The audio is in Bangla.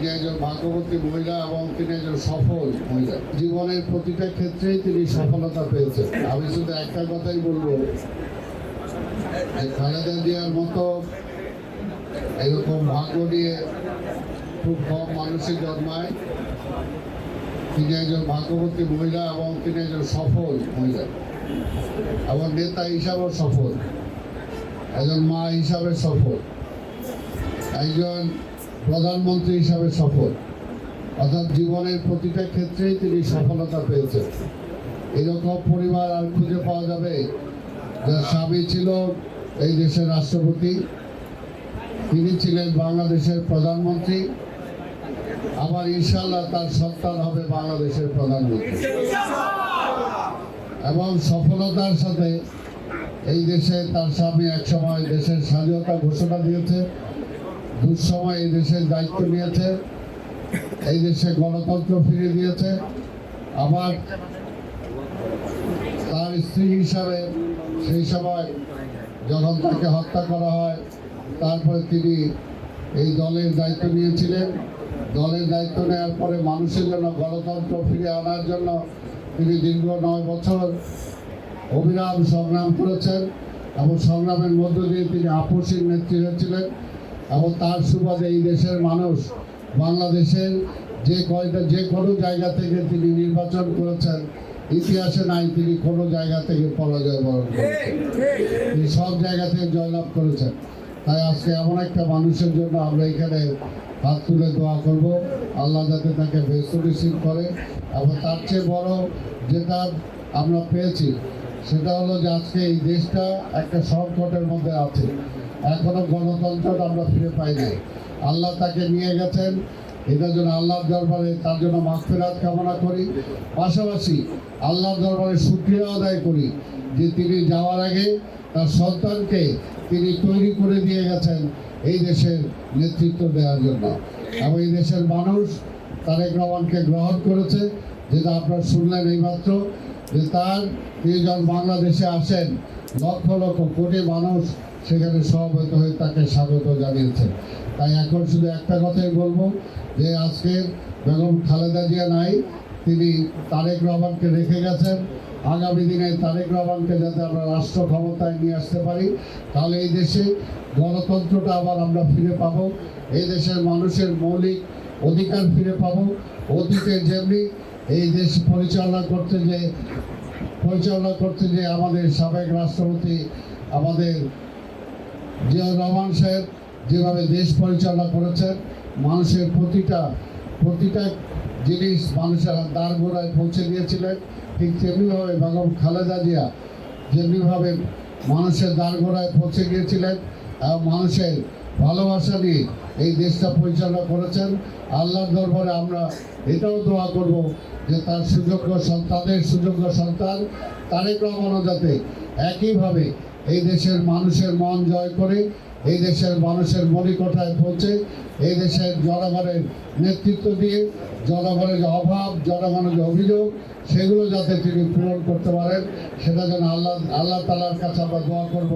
তিনি একজন ভাগ্যবতী মহিলা এবং তিনি একজন সফল মহিলা। জীবনের প্রতিটা ক্ষেত্রেই তিনি সফলতা পেয়েছেন। আমি শুধু একটা কথাই বলবো, খালেদা জিয়ার মতো এরকম ভাগ্য নিয়ে খুব কম মানুষের জন্মায়। তিনি একজন ভাগ্যবতী মহিলা এবং তিনি একজন সফল মহিলা এবং নেতা হিসাবেও সফল, একজন মা হিসাবে সফল, একজন প্রধানমন্ত্রী হিসাবে সফল, অর্থাৎ জীবনের প্রতিটা ক্ষেত্রেই তিনি সফলতা পেয়েছেন। এরকম পরিবার আর খুঁজে পাওয়া যাবে যার স্বামী ছিল এই দেশের রাষ্ট্রপতি, তিনি ছিলেন বাংলাদেশের প্রধানমন্ত্রী, আবার ইনশাআল্লাহ তার সন্তান হবে বাংলাদেশের প্রধানমন্ত্রী। এবং সফলতার সাথে এই দেশে তার স্বামী একসময় দেশের স্বাধীনতা ঘোষণা দিয়েছে, দুঃসময় এই দেশের দায়িত্ব নিয়েছে, এই দেশে গণতন্ত্র ফিরিয়ে দিয়েছে। আবার তার স্ত্রী হিসাবে সেই সময় যখন তাকে হত্যা করা হয়, তারপরে তিনি এই দলের দায়িত্ব নিয়েছিলেন। দলের দায়িত্ব নেওয়ার পরে মানুষের জন্য গণতন্ত্র ফিরে আনার জন্য তিনি দীর্ঘ 9 বছর অবিরাম সংগ্রাম করেছেন এবং সংগ্রামের মধ্য দিয়ে তিনি আপসীর নেত্রী হয়েছিলেন। এবং তার সুবাদে এই দেশের মানুষ বাংলাদেশের যে কোনো জায়গা থেকে তিনি নির্বাচন করেছেন, ইতিহাসে নাই তিনি কোনো জায়গা থেকে পরাজয় বরণ করেছেন, তিনি সব জায়গা থেকে জয়লাভ করেছেন। তাই আজকে এমন একটা মানুষের জন্য আমরা এখানে হাত তুলে দোয়া করব, আল্লাহ যাতে তাকে ব্যস্ত রিসিভ করে। এবং তার চেয়ে বড় যেটা আমরা পেয়েছি সেটা হলো যে আজকে এই দেশটা একটা সংকটের মধ্যে আছে, এখনো গণতন্ত্রটা আমরা ফিরে পাই নাই। আল্লাহ তাকে নিয়ে গেছেন, এটার জন্য আল্লাহর দরবারে তার জন্য মাগফিরাত কামনা করি। পাশাপাশি আল্লাহর দরবারে শুকরিয়া আদায় করি যে তিনি যাওয়ার আগে তার সন্তানকে তিনি তৈরি করে দিয়ে গেছেন এই দেশের নেতৃত্ব দেওয়ার জন্য। এবং এই দেশের মানুষ তারেক রহমানকে গ্রহণ করেছে, যেটা আপনারা শুনলেন এইমাত্র, যে তিনি যখন বাংলাদেশে আসেন লক্ষ লক্ষ কোটি মানুষ সেখানে সমবেত হয়ে তাকে স্বাগত জানিয়েছে। তাই এখন শুধু একটা কথাই বলবো যে আজকের বেগম খালেদা জিয়া নাই, তিনি তারেক রহমানকে রেখে গেছেন। আগামী দিনে তারেক রহমানকে যাতে আমরা রাষ্ট্র ক্ষমতায় নিয়ে আসতে পারি, তাহলে এই দেশে গণতন্ত্রটা আবার আমরা ফিরে পাবো, এই দেশের মানুষের মৌলিক অধিকার ফিরে পাবো। অতীতে যেমনি এই দেশ পরিচালনা করতে যে আমাদের সাবেক রাষ্ট্রপতি আমাদের জিয়াউর রহমান সাহেব যেভাবে দেশ পরিচালনা করেছেন, মানুষের প্রতিটা জিনিস মানুষের দ্বার গোড়ায় পৌঁছে দিয়েছিলেন, ঠিক তেমনিভাবে বেগম খালেদা জিয়া যেমনিভাবে মানুষের দ্বার গোড়ায় পৌঁছে গিয়েছিলেন এবং মানুষের ভালোবাসা নিয়ে এই দেশটা পরিচালনা করেছেন। আল্লাহর দরবারে আমরা এটাও দোয়া করব যে তাদের সুযোগ্য সন্তান তারেক রহমানও যাতে একইভাবে এই দেশের মানুষের মন জয় করে এই দেশের মানুষের মনিকোঠায় পৌঁছে এই দেশের জনগণের নেতৃত্ব দিয়ে জনগণের যে অভাব, জনগণের যে অভিযোগ, সেগুলো যাতে তিনি পূরণ করতে পারেন, সেটা যেন আল্লাহ তাআলার কাছে আমরা দোয়া করব।